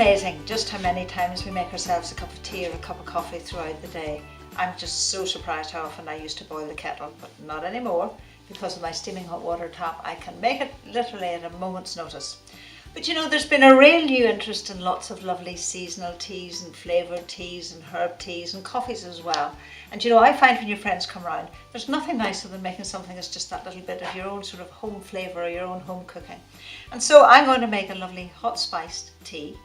amazing just how many times we make ourselves a cup of tea or a cup of coffee throughout the day. I'm just so surprised how often I used to boil the kettle, but not anymore. Because of my steaming hot water tap, I can make it literally at a moment's notice. But you know, there's been a real new interest in lots of lovely seasonal teas and flavoured teas and herb teas and coffees as well. And you know, I find when your friends come round, there's nothing nicer than making something that's just that little bit of your own sort of home flavour or your own home cooking. And so I'm going to make a lovely hot spiced tea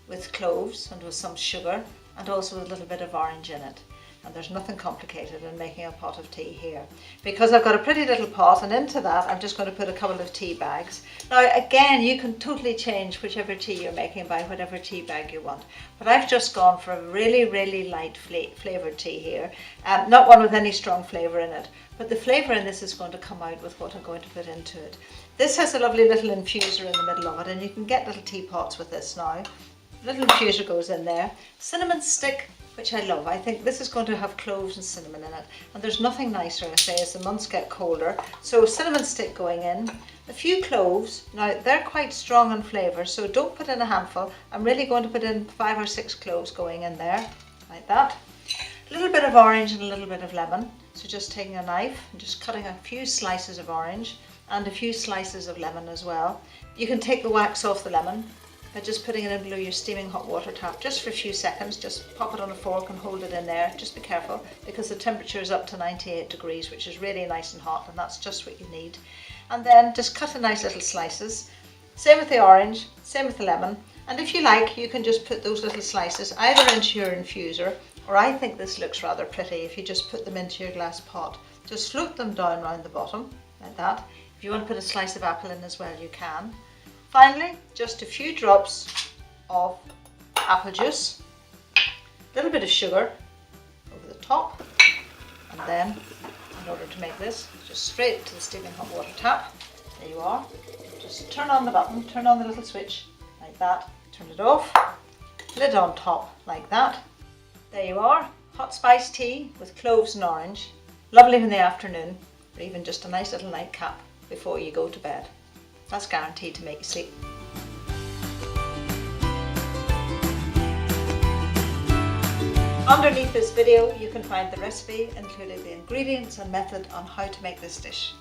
with cloves and with some sugar and also with a little bit of orange in it. And there's nothing complicated in making a pot of tea here. Because I've got a pretty little pot, and into that I'm just going to put a couple of tea bags. Now again, you can totally change whichever tea you're making by whatever tea bag you want. But I've just gone for a really light flavoured tea here. Not one with any strong flavour in it. But the flavour in this is going to come out with what I'm going to put into it. This has a lovely little infuser in the middle of it, and you can get little teapots with this now. Little infuser goes in there. Cinnamon stick, which I love. I think this is going to have cloves and cinnamon in it, and there's nothing nicer, I say, as the months get colder. So cinnamon stick going in, a few cloves. Now they're quite strong in flavour, so don't put in a handful. I'm really going to put in 5 or 6 cloves going in there, like that. A little bit of orange and a little bit of lemon. So just taking a knife and just cutting a few slices of orange and a few slices of lemon as well. You can take the wax off the lemon by just putting it in below your steaming hot water tap just for a few seconds. Just pop it on a fork and hold it in there. Just be careful because the temperature is up to 98 degrees, which is really nice and hot, and that's just what you need. And then just cut in nice little slices. Same with the orange, same with the lemon. And if you like, you can just put those little slices either into your infuser, or I think this looks rather pretty if you just put them into your glass pot. Just float them down around the bottom like that. If you want to put a slice of apple in as well, you can. Finally, just a few drops of apple juice, a little bit of sugar over the top, and then in order to make this, just straight to the steaming hot water tap. There you are. Just turn on the button, turn on the little switch like that, turn it off, lid on top like that. There you are, hot spiced tea with cloves and orange. Lovely in the afternoon, or even just a nice little nightcap before you go to bed. That's guaranteed to make you sleep. Underneath this video you can find the recipe, including the ingredients and method on how to make this dish.